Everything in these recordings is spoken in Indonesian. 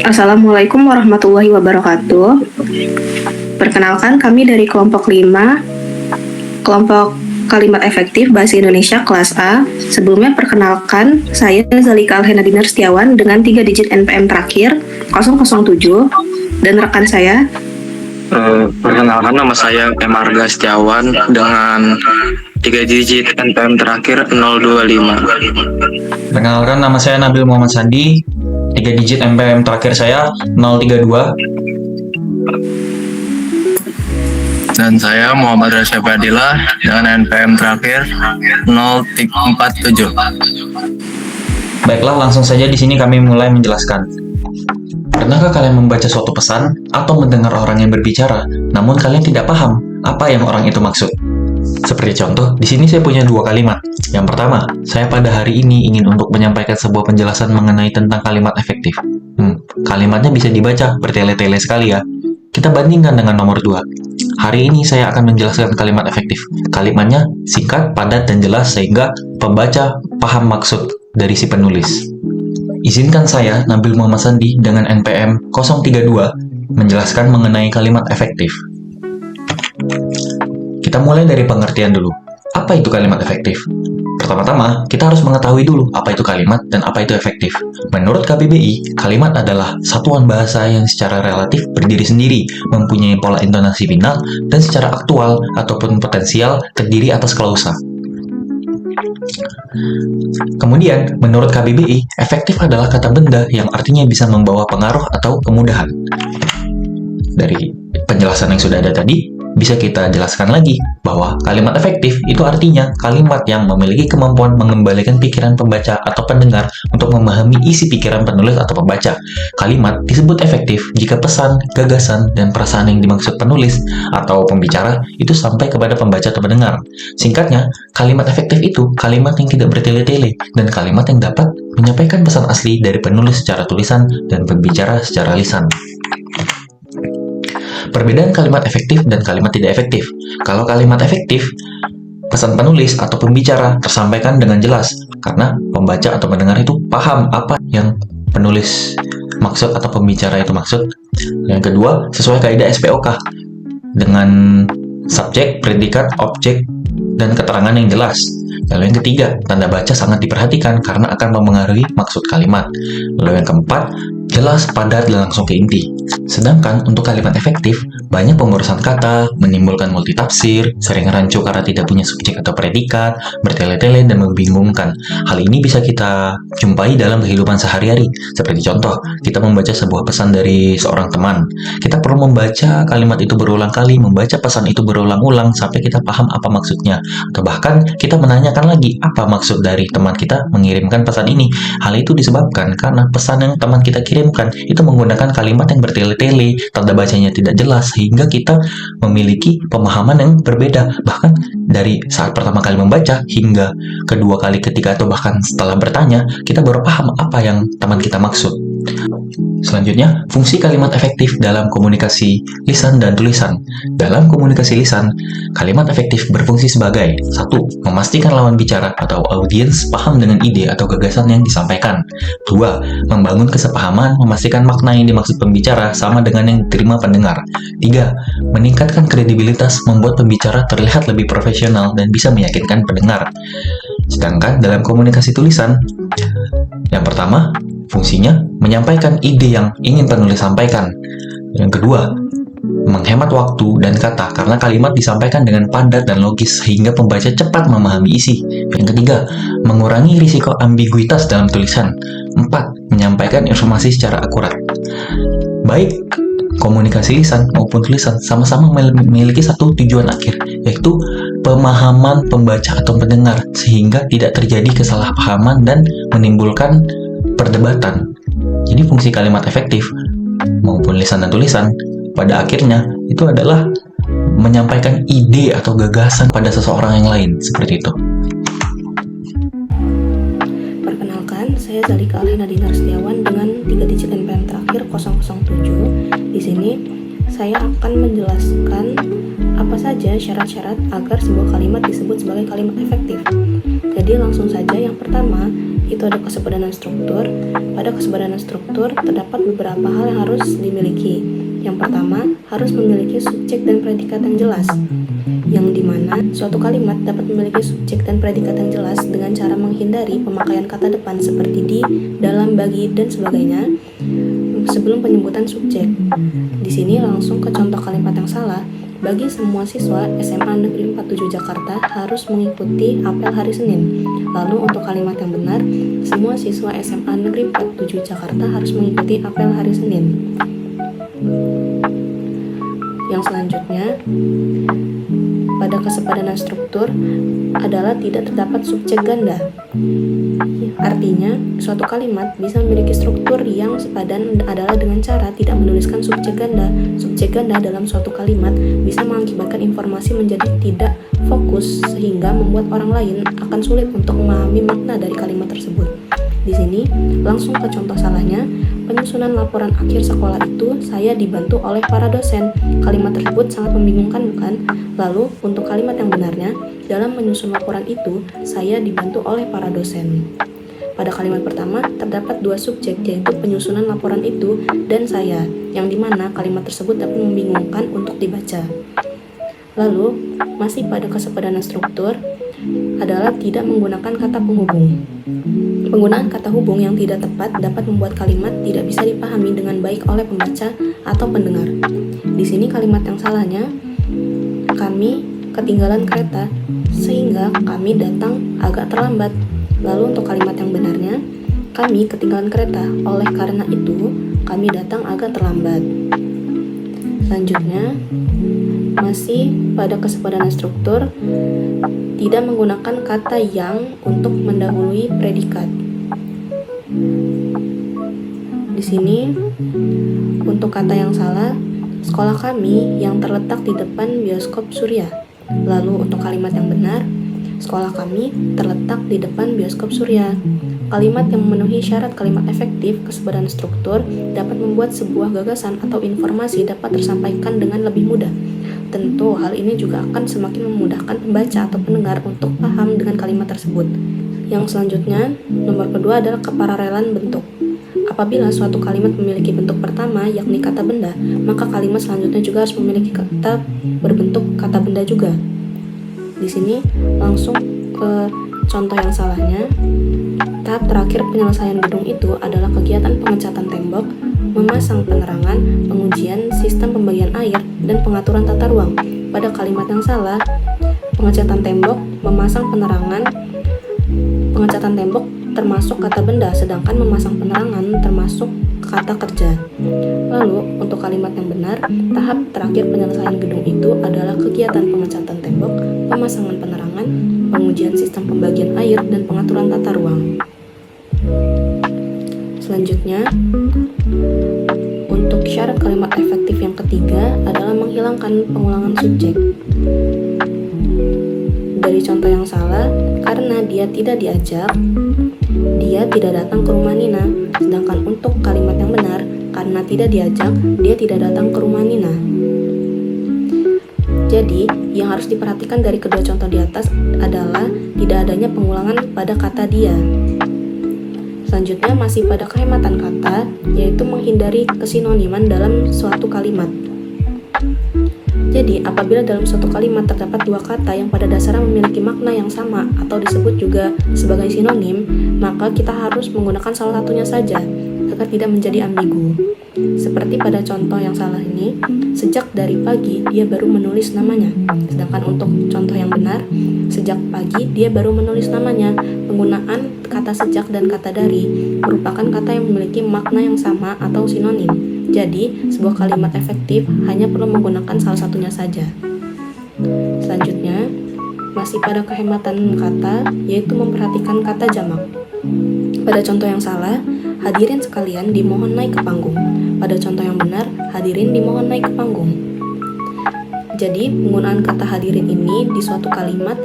Assalamualaikum warahmatullahi wabarakatuh. Perkenalkan, kami dari kelompok 5, kelompok kalimat efektif Bahasa Indonesia kelas A. Sebelumnya perkenalkan, saya Zalika Alhenadina Setiawan dengan 3 digit NPM terakhir 007, dan rekan saya. Perkenalkan, nama saya M. Arga Setiawan dengan 3 digit NPM terakhir 025. Perkenalkan, nama saya Nabil Muhammad Sandi, 3 digit NPM terakhir saya 032. Dan saya Muhammad Rasya Badillah dengan NPM terakhir 047. Baiklah, langsung saja di sini kami mulai menjelaskan. Pernahkah kalian membaca suatu pesan atau mendengar orang yang berbicara, namun kalian tidak paham apa yang orang itu maksud? Seperti contoh, di sini saya punya 2 kalimat. Yang pertama, saya pada hari ini ingin untuk menyampaikan sebuah penjelasan mengenai tentang kalimat efektif. Kalimatnya bisa dibaca bertele-tele sekali ya. Kita bandingkan dengan nomor 2. Hari ini saya akan menjelaskan kalimat efektif. Kalimatnya singkat, padat, dan jelas sehingga pembaca paham maksud dari si penulis. Izinkan saya, Nabil Muhammad Sandi, dengan NPM 032, menjelaskan mengenai kalimat efektif. Kita mulai dari pengertian dulu. Apa itu kalimat efektif? Pertama-tama, kita harus mengetahui dulu apa itu kalimat dan apa itu efektif. Menurut KBBI, kalimat adalah satuan bahasa yang secara relatif berdiri sendiri, mempunyai pola intonasi final, dan secara aktual ataupun potensial terdiri atas klausa. Kemudian, menurut KBBI, efektif adalah kata benda yang artinya bisa membawa pengaruh atau kemudahan. Dari penjelasan yang sudah ada tadi, bisa kita jelaskan lagi bahwa kalimat efektif itu artinya kalimat yang memiliki kemampuan mengembalikan pikiran pembaca atau pendengar untuk memahami isi pikiran penulis atau pembaca. Kalimat disebut efektif jika pesan, gagasan, dan perasaan yang dimaksud penulis atau pembicara itu sampai kepada pembaca atau pendengar. Singkatnya, kalimat efektif itu kalimat yang tidak bertele-tele dan kalimat yang dapat menyampaikan pesan asli dari penulis secara tulisan dan pembicara secara lisan. Perbedaan kalimat efektif dan kalimat tidak efektif. Kalau kalimat efektif, pesan penulis atau pembicara tersampaikan dengan jelas karena pembaca atau pendengar itu paham apa yang penulis maksud atau pembicara itu maksud. Yang kedua, sesuai kaidah SPOK dengan subjek, predikat, objek, dan keterangan yang jelas. Lalu yang ketiga, tanda baca sangat diperhatikan karena akan mempengaruhi maksud kalimat. Lalu yang keempat, jelas, padat, dan langsung ke inti. Sedangkan untuk kalimat efektif, banyak pengurusan kata, menimbulkan multitafsir, sering rancu karena tidak punya subjek atau predikat, bertele-tele, dan membingungkan. Hal ini bisa kita jumpai dalam kehidupan sehari-hari. Seperti contoh, kita membaca sebuah pesan dari seorang teman. Kita perlu membaca kalimat itu berulang kali, membaca pesan itu berulang-ulang sampai kita paham apa maksudnya. Atau bahkan kita menanyakan lagi apa maksud dari teman kita mengirimkan pesan ini. Hal itu disebabkan karena pesan yang teman kita kirimkan itu menggunakan kalimat yang bertele-tele, tanda bacanya tidak jelas, sehingga kita memiliki pemahaman yang berbeda. Bahkan dari saat pertama kali membaca hingga kedua kali, ketiga, atau bahkan setelah bertanya, kita baru paham apa yang teman kita maksud. Selanjutnya, fungsi kalimat efektif dalam komunikasi lisan dan tulisan. Dalam komunikasi lisan, kalimat efektif berfungsi sebagai 1. Memastikan lawan bicara atau audiens paham dengan ide atau gagasan yang disampaikan. 2. Membangun kesepahaman, memastikan makna yang dimaksud pembicara sama dengan yang diterima pendengar. 3. Meningkatkan kredibilitas, membuat pembicara terlihat lebih profesional dan bisa meyakinkan pendengar. Sedangkan dalam komunikasi tulisan, yang pertama, fungsinya menyampaikan ide yang ingin penulis sampaikan. Yang kedua, menghemat waktu dan kata karena kalimat disampaikan dengan padat dan logis sehingga pembaca cepat memahami isi. Yang ketiga, mengurangi risiko ambiguitas dalam tulisan. 4. Menyampaikan informasi secara akurat. Baik komunikasi lisan maupun tulisan sama-sama memiliki satu tujuan akhir, yaitu pemahaman pembaca atau pendengar sehingga tidak terjadi kesalahpahaman dan menimbulkan perdebatan. Jadi fungsi kalimat efektif maupun lisan dan tulisan pada akhirnya itu adalah menyampaikan ide atau gagasan pada seseorang yang lain, seperti itu. Perkenalkan, saya Zalika Alhenadina Setiawan dengan 3 digit NPM terakhir 007. Di sini saya akan menjelaskan apa saja syarat-syarat agar sebuah kalimat disebut sebagai kalimat efektif. Jadi langsung saja, yang pertama itu ada kesepadanan struktur. Pada kesepadanan struktur terdapat beberapa hal yang harus dimiliki. Yang pertama, harus memiliki subjek dan predikat yang jelas, yang dimana suatu kalimat dapat memiliki subjek dan predikat yang jelas dengan cara menghindari pemakaian kata depan seperti di, dalam, bagi, dan sebagainya sebelum penyebutan subjek. Di sini langsung ke contoh kalimat yang salah. Bagi semua siswa SMA Negeri 47 Jakarta harus mengikuti apel hari Senin. Lalu untuk kalimat yang benar, semua siswa SMA Negeri 47 Jakarta harus mengikuti apel hari Senin. Yang selanjutnya, pada kesepadanan struktur adalah tidak terdapat subjek ganda. Artinya, suatu kalimat bisa memiliki struktur yang sepadan adalah dengan cara tidak menuliskan subjek ganda. Subjek ganda dalam suatu kalimat bisa mengakibatkan informasi menjadi tidak fokus sehingga membuat orang lain akan sulit untuk memahami makna dari kalimat tersebut. Di sini, langsung ke contoh salahnya. Penyusunan laporan akhir sekolah itu saya dibantu oleh para dosen. Kalimat tersebut sangat membingungkan, bukan? Lalu, untuk kalimat yang benarnya, dalam menyusun laporan itu, saya dibantu oleh para dosen. Pada kalimat pertama, terdapat dua subjek, yaitu penyusunan laporan itu dan saya, yang dimana kalimat tersebut dapat membingungkan untuk dibaca. Lalu, masih pada kesepadanan struktur, adalah tidak menggunakan kata penghubung. Penggunaan kata hubung yang tidak tepat dapat membuat kalimat tidak bisa dipahami dengan baik oleh pembaca atau pendengar. Di sini kalimat yang salahnya, kami ketinggalan kereta sehingga kami datang agak terlambat. Lalu untuk kalimat yang benarnya, kami ketinggalan kereta, oleh karena itu kami datang agak terlambat. Selanjutnya, masih pada kesepadanan struktur, tidak menggunakan kata yang untuk mendahului predikat. Di sini, untuk kata yang salah, sekolah kami yang terletak di depan bioskop Surya. Lalu untuk kalimat yang benar, sekolah kami terletak di depan bioskop Surya. Kalimat yang memenuhi syarat kalimat efektif kesepadanan struktur dapat membuat sebuah gagasan atau informasi dapat tersampaikan dengan lebih mudah. Tentu hal ini juga akan semakin memudahkan pembaca atau pendengar untuk paham dengan kalimat tersebut. Yang selanjutnya, nomor kedua adalah keparelan bentuk. Apabila suatu kalimat memiliki bentuk pertama, yakni kata benda, maka kalimat selanjutnya juga harus memiliki kata berbentuk kata benda juga. Di sini langsung ke contoh yang salahnya. Tahap terakhir penyelesaian gedung itu adalah kegiatan pengecatan tembok, memasang penerangan, pengujian sistem pembagian air, dan pengaturan tata ruang. Pada kalimat yang salah, pengecatan tembok, memasang penerangan, pengecatan tembok termasuk kata benda, sedangkan memasang penerangan termasuk kata kerja. Lalu, untuk kalimat yang benar, tahap terakhir penyelesaian gedung itu adalah kegiatan pengecatan tembok, pemasangan penerangan, pengujian sistem pembagian air, dan pengaturan tata ruang. Selanjutnya, untuk syarat kalimat efektif yang ketiga adalah menghilangkan pengulangan subjek. Dari contoh yang salah, karena dia tidak diajak, dia tidak datang ke rumah Nina. Sedangkan untuk kalimat yang benar, karena tidak diajak, dia tidak datang ke rumah Nina. Jadi, yang harus diperhatikan dari kedua contoh di atas adalah tidak adanya pengulangan pada kata dia. Selanjutnya masih pada kehematan kata, yaitu menghindari kesinoniman dalam suatu kalimat. Jadi, apabila dalam suatu kalimat terdapat dua kata yang pada dasarnya memiliki makna yang sama atau disebut juga sebagai sinonim, maka kita harus menggunakan salah satunya saja agar tidak menjadi ambigu. Seperti pada contoh yang salah ini, sejak dari pagi dia baru menulis namanya. Sedangkan untuk contoh yang benar, sejak pagi dia baru menulis namanya. Penggunaan kata sejak dan kata dari merupakan kata yang memiliki makna yang sama atau sinonim. Jadi, sebuah kalimat efektif hanya perlu menggunakan salah satunya saja. Selanjutnya, masih pada kehematan kata, yaitu memperhatikan kata jamak. Pada contoh yang salah, hadirin sekalian dimohon naik ke panggung. Pada contoh yang benar, hadirin dimohon naik ke panggung. Jadi, penggunaan kata hadirin ini di suatu kalimat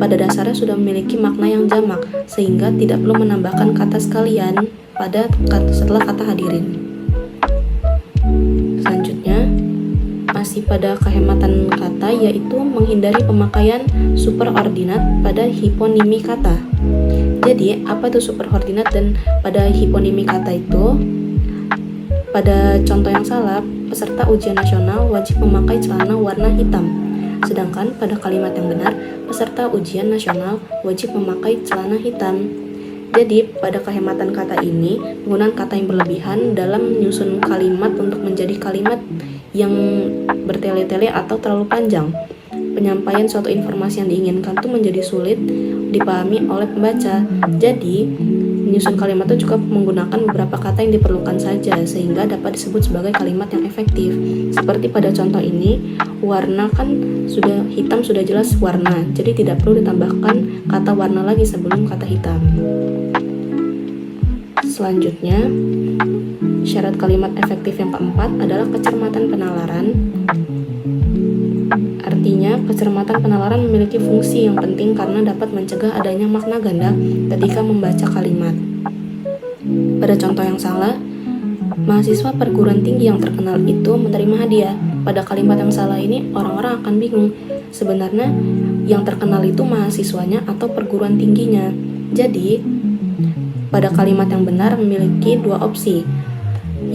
pada dasarnya sudah memiliki makna yang jamak, sehingga tidak perlu menambahkan kata sekalian setelah kata hadirin. Selanjutnya, Masih pada kehematan kata, yaitu menghindari pemakaian superordinat pada hiponimi kata. Jadi, apa itu superordinat dan pada hiponimi kata itu? Pada contoh yang salah, peserta ujian nasional wajib memakai celana warna hitam. Sedangkan pada kalimat yang benar, peserta ujian nasional wajib memakai celana hitam. Jadi, pada kehematan kata ini, penggunaan kata yang berlebihan dalam menyusun kalimat untuk menjadi kalimat yang bertele-tele atau terlalu panjang. Penyampaian suatu informasi yang diinginkan itu menjadi sulit dipahami oleh pembaca. Jadi, menyusun kalimat itu cukup menggunakan beberapa kata yang diperlukan saja, sehingga dapat disebut sebagai kalimat yang efektif. Seperti pada contoh ini, warna kan sudah hitam, sudah jelas warna, jadi tidak perlu ditambahkan kata warna lagi sebelum kata hitam. Selanjutnya, syarat kalimat efektif yang keempat adalah kecermatan penalaran. Artinya, kecermatan penalaran memiliki fungsi yang penting karena dapat mencegah adanya makna ganda ketika membaca kalimat. Pada contoh yang salah, mahasiswa perguruan tinggi yang terkenal itu menerima hadiah. Pada kalimat yang salah ini, orang-orang akan bingung. Sebenarnya, yang terkenal itu mahasiswanya atau perguruan tingginya. Jadi, pada kalimat yang benar memiliki dua opsi.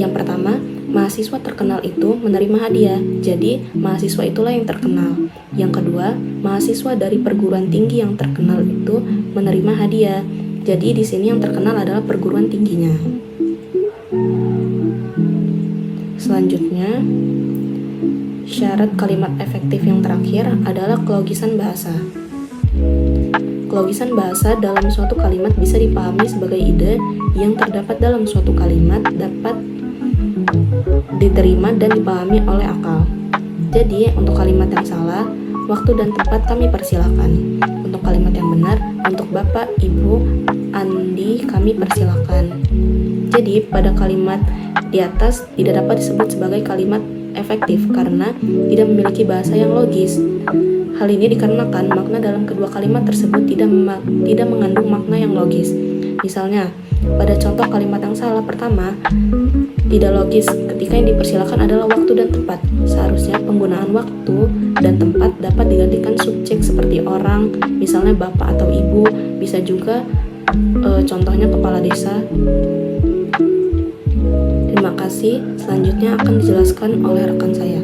Yang pertama, mahasiswa terkenal itu menerima hadiah, jadi mahasiswa itulah yang terkenal. Yang kedua, mahasiswa dari perguruan tinggi yang terkenal itu menerima hadiah, jadi di sini yang terkenal adalah perguruan tingginya. Selanjutnya, syarat kalimat efektif yang terakhir adalah kelogisan bahasa. Kelogisan bahasa dalam suatu kalimat bisa dipahami sebagai ide yang terdapat dalam suatu kalimat dapat diterima dan dipahami oleh akal. Jadi, untuk kalimat yang salah, waktu dan tempat kami persilakan. Untuk kalimat yang benar, untuk Bapak, Ibu, Andi kami persilakan. Jadi, pada kalimat di atas tidak dapat disebut sebagai kalimat efektif karena tidak memiliki bahasa yang logis. Hal ini dikarenakan makna dalam kedua kalimat tersebut tidak mengandung makna yang logis. Misalnya, pada contoh kalimat yang salah pertama, tidak logis ketika yang dipersilakan adalah waktu dan tempat. Seharusnya penggunaan waktu dan tempat dapat digantikan subjek seperti orang, misalnya bapak atau ibu, bisa juga contohnya kepala desa. Terima kasih, selanjutnya akan dijelaskan oleh rekan saya.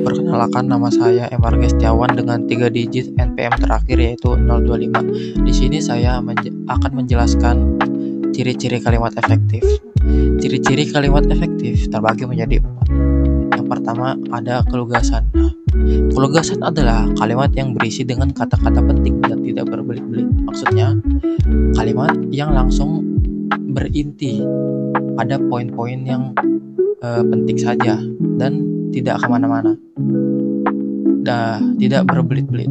Perkenalkan, nama saya Marga Setiawan dengan 3 digit NPM terakhir yaitu 025. Di sini saya akan menjelaskan ciri-ciri kalimat efektif. Ciri-ciri kalimat efektif terbagi menjadi 4. Yang pertama ada kelugasan. Kelugasan adalah kalimat yang berisi dengan kata-kata penting dan tidak berbelit-belit. Maksudnya, kalimat yang langsung berinti pada poin-poin yang penting saja dan tidak kemana-mana. Tidak berbelit-belit.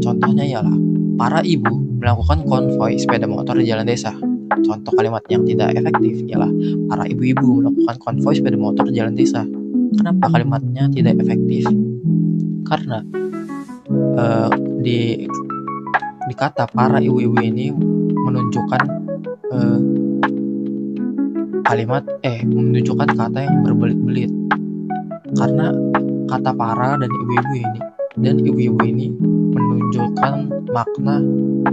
Contohnya ialah para ibu melakukan konvoi sepeda motor di jalan desa. Contoh kalimat yang tidak efektif ialah para ibu-ibu melakukan konvoi sepeda motor di jalan desa. Kenapa kalimatnya tidak efektif? Karena di kata para ibu-ibu ini menunjukkan menunjukkan kata yang berbelit-belit. Karena kata para dan ibu-ibu ini menunjukkan makna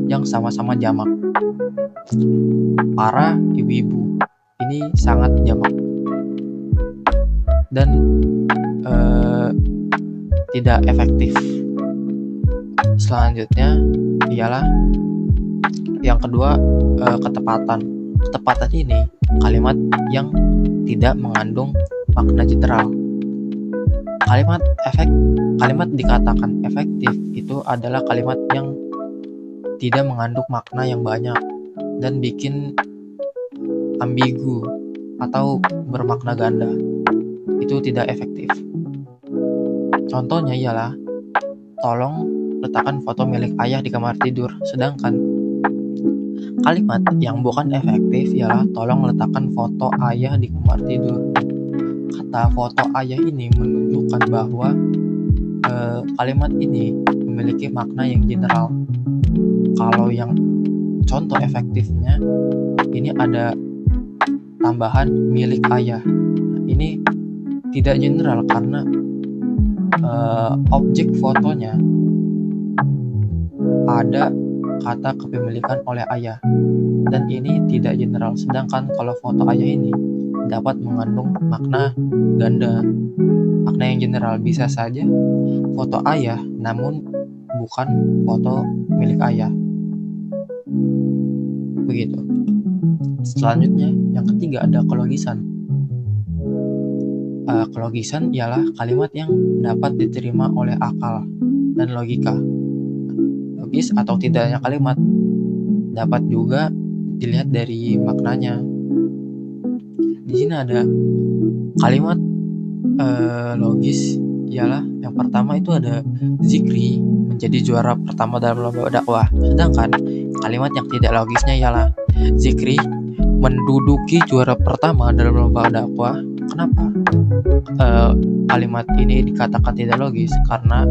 yang sama-sama jamak. Para ibu-ibu ini sangat jamak dan tidak efektif. Selanjutnya ialah yang kedua, ketepatan. Ketepatan ini kalimat yang tidak mengandung makna general. Kalimat dikatakan efektif itu adalah kalimat yang tidak mengandung makna yang banyak dan bikin ambigu atau bermakna ganda. Itu tidak efektif. Contohnya ialah, tolong letakkan foto milik ayah di kamar tidur. Sedangkan kalimat yang bukan efektif ialah, tolong letakkan foto ayah di kamar tidur. Kata foto ayah ini menunjukkan bahwa kalimat ini memiliki makna yang general. Kalau yang contoh efektifnya ini ada tambahan milik ayah. Ini tidak general karena objek fotonya ada kata kepemilikan oleh ayah, dan ini tidak general. Sedangkan kalau foto ayah ini dapat mengandung makna ganda. Makna yang general bisa saja foto ayah namun bukan foto milik ayah. Begitu. Selanjutnya, yang ketiga ada kelogisan. Kelogisan ialah kalimat yang dapat diterima oleh akal dan logika. Logis atau tidaknya kalimat dapat juga dilihat dari maknanya. Di sini ada kalimat logis ialah yang pertama itu ada Zikri menjadi juara pertama dalam lomba dakwah. Sedangkan kalimat yang tidak logisnya ialah Zikri menduduki juara pertama dalam lomba dakwah. Kenapa kalimat ini dikatakan tidak logis? Karena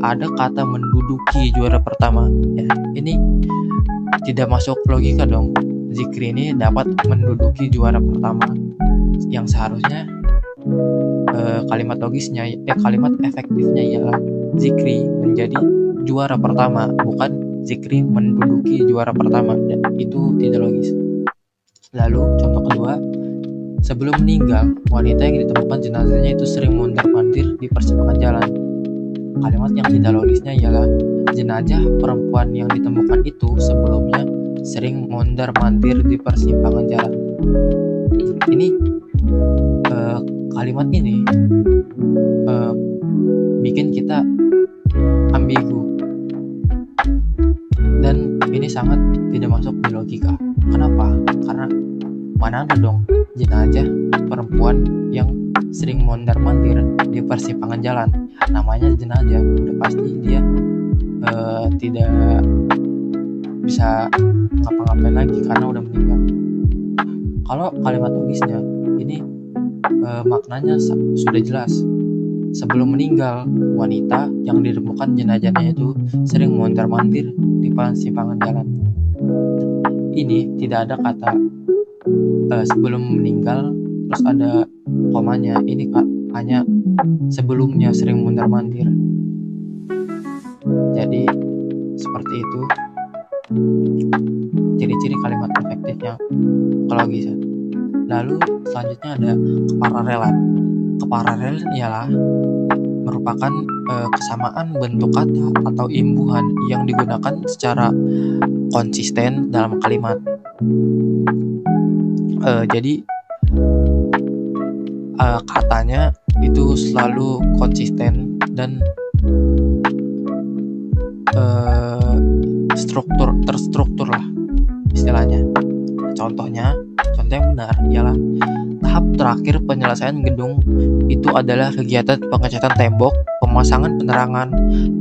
ada kata menduduki juara pertama. Ya, ini tidak masuk logika dong. Zikri ini dapat menduduki juara pertama, yang seharusnya kalimat logisnya, kalimat efektifnya ialah Zikri menjadi juara pertama, bukan Zikri menduduki juara pertama, dan itu tidak logis. Lalu contoh kedua, sebelum meninggal, wanita yang ditemukan jenazahnya itu sering mondar-mandir di persimpangan jalan. Kalimat yang tidak logisnya ialah jenazah perempuan yang ditemukan itu sebelumnya sering mondar-mandir di persimpangan jalan. Ini kalimat ini bikin kita ambigu, dan ini sangat tidak masuk di logika. Kenapa? Karena mana ada dong jenazah perempuan yang sering mondar-mandir di persimpangan jalan. Namanya jenazah, udah pasti dia tidak bisa ngapa-ngapain lagi karena udah meninggal. Kalau kalimat logisnya ini maknanya sudah jelas. Sebelum meninggal, wanita yang ditemukan jenazahnya itu sering mondar-mandir di persimpangan jalan. Ini tidak ada kata sebelum meninggal terus ada komanya. Ini hanya sebelumnya sering mondar-mandir. Jadi seperti itu ciri-ciri kalimat efektif yang kelogisan. Lalu selanjutnya ada keparelan. Keparelan ialah merupakan kesamaan bentuk kata atau imbuhan yang digunakan secara konsisten dalam kalimat. Jadi katanya itu selalu konsisten dan terstruktur lah istilahnya. Contoh yang benar ialah tahap terakhir penyelesaian gedung itu adalah kegiatan pengecatan tembok, pemasangan penerangan,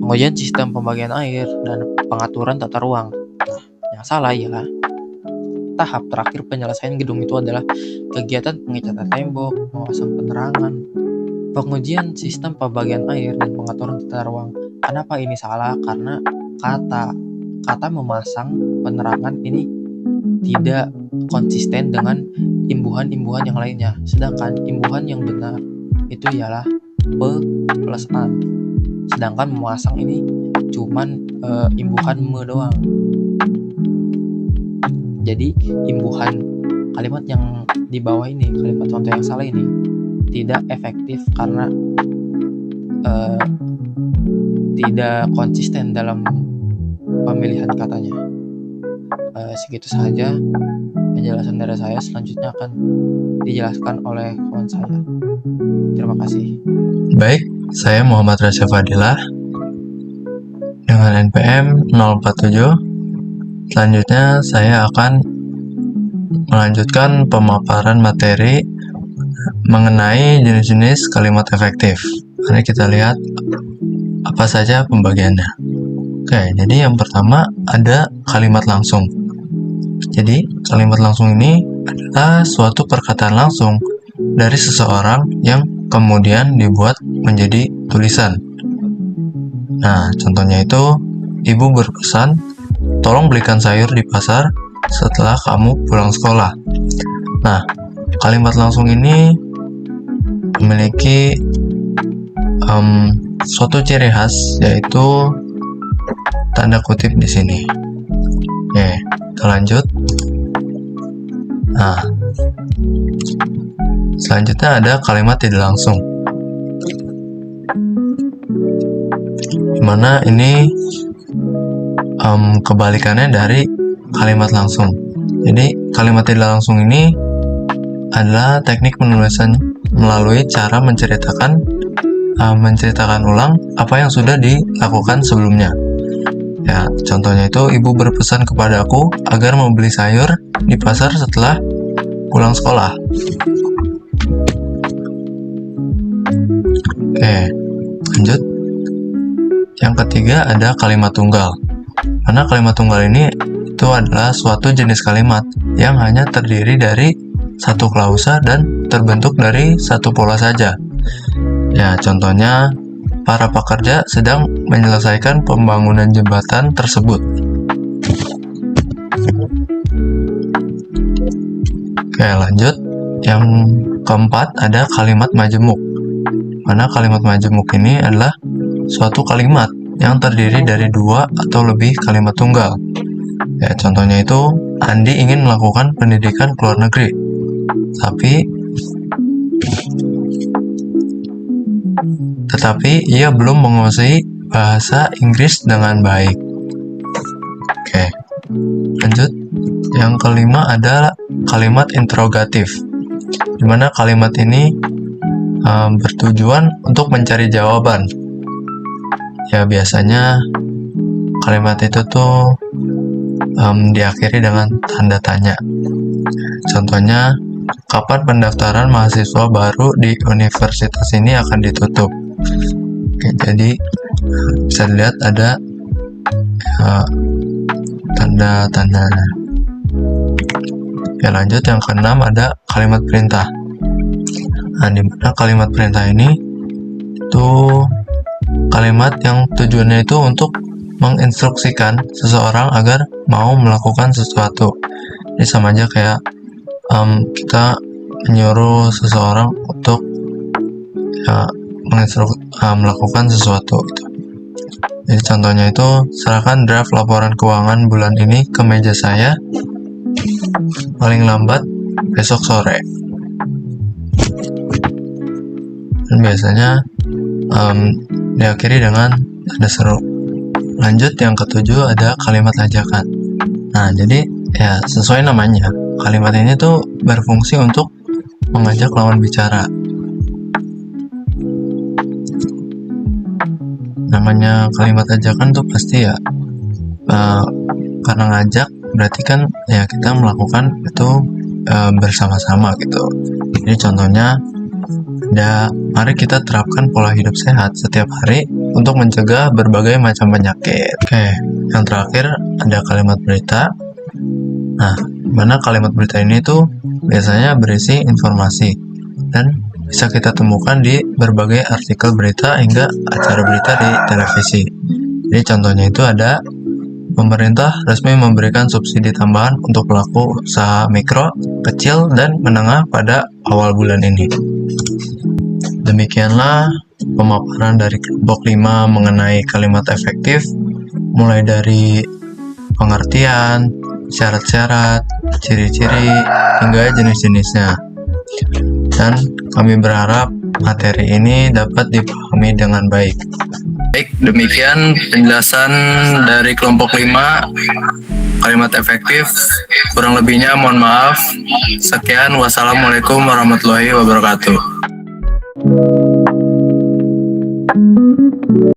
pengujian sistem pembagian air, dan pengaturan tata ruang. Nah, yang salah ialah tahap terakhir penyelesaian gedung itu adalah kegiatan pengecatan tembok, memasang penerangan, pengujian sistem pembagian air, dan pengaturan tata ruang. Kenapa ini salah? Karena kata memasang penerangan ini tidak konsisten dengan imbuhan-imbuhan yang lainnya. Sedangkan imbuhan yang benar itu ialah pe plus an. Sedangkan memasang ini cuman imbuhan me doang. Jadi imbuhan kalimat yang di bawah ini, kalimat contoh yang salah ini tidak efektif karena tidak konsisten dalam pemilihan katanya. Segitu saja penjelasan dari saya. Selanjutnya akan dijelaskan oleh kawan saya. Terima kasih. Baik, saya Muhammad Rasya Fadilah dengan NPM 047. Selanjutnya saya akan melanjutkan pemaparan materi mengenai jenis-jenis kalimat efektif. Mari kita lihat apa saja pembagiannya. Oke, jadi yang pertama ada kalimat langsung. Jadi, kalimat langsung ini adalah suatu perkataan langsung dari seseorang yang kemudian dibuat menjadi tulisan. Nah, contohnya itu, ibu berpesan, tolong belikan sayur di pasar setelah kamu pulang sekolah. Nah, kalimat langsung ini memiliki suatu ciri khas, yaitu tanda kutip di sini. Oke, kita lanjut. Nah, selanjutnya ada kalimat tidak langsung, dimana ini kebalikannya dari kalimat langsung. Jadi kalimat tidak langsung ini adalah teknik penulisan melalui cara menceritakan ulang apa yang sudah dilakukan sebelumnya. Ya, contohnya itu, ibu berpesan kepada aku agar membeli sayur di pasar setelah pulang sekolah. Oke, lanjut. Yang ketiga ada kalimat tunggal. Karena kalimat tunggal ini itu adalah suatu jenis kalimat yang hanya terdiri dari satu klausa dan terbentuk dari satu pola saja. Ya, contohnya, para pekerja sedang menyelesaikan pembangunan jembatan tersebut. Oke, lanjut. Yang keempat ada kalimat majemuk. Mana kalimat majemuk ini adalah suatu kalimat yang terdiri dari dua atau lebih kalimat tunggal. Ya, contohnya itu, Andi ingin melakukan pendidikan ke luar negeri, tetapi ia belum menguasai bahasa Inggris dengan baik. Oke, lanjut. Yang kelima adalah kalimat interrogatif, di mana kalimat ini bertujuan untuk mencari jawaban. Ya, biasanya kalimat itu tuh diakhiri dengan tanda tanya. Contohnya, kapan pendaftaran mahasiswa baru di universitas ini akan ditutup? Oke, jadi bisa dilihat ada tanda-tanda. Oke, lanjut. Yang keenam ada kalimat perintah. Nah, di mana kalimat perintah ini itu kalimat yang tujuannya itu untuk menginstruksikan seseorang agar mau melakukan sesuatu. Ini sama aja kayak kita menyuruh seseorang untuk melakukan sesuatu gitu. Jadi contohnya itu, serahkan draft laporan keuangan bulan ini ke meja saya paling lambat besok sore. Dan biasanya diakhiri dengan tanda seru. Lanjut, yang ketujuh ada kalimat ajakan. Nah, jadi ya sesuai namanya, kalimat ini tuh berfungsi untuk mengajak lawan bicara. Namanya kalimat ajakan tuh pasti ya karena ngajak berarti kan ya kita melakukan itu bersama-sama gitu. Jadi contohnya ada, mari kita terapkan pola hidup sehat setiap hari untuk mencegah berbagai macam penyakit. Oke, yang terakhir ada kalimat berita. Nah, mana kalimat berita ini tuh biasanya berisi informasi dan bisa kita temukan di berbagai artikel berita hingga acara berita di televisi. Jadi contohnya itu ada, pemerintah resmi memberikan subsidi tambahan untuk pelaku usaha mikro, kecil, dan menengah pada awal bulan ini. Demikianlah pemaparan dari kelompok 5 mengenai kalimat efektif, mulai dari pengertian, syarat-syarat, ciri-ciri, hingga jenis-jenisnya. Dan kami berharap materi ini dapat dipahami dengan baik. Baik, demikian penjelasan dari kelompok 5 kalimat efektif. Kurang lebihnya mohon maaf. Sekian, wassalamualaikum warahmatullahi wabarakatuh.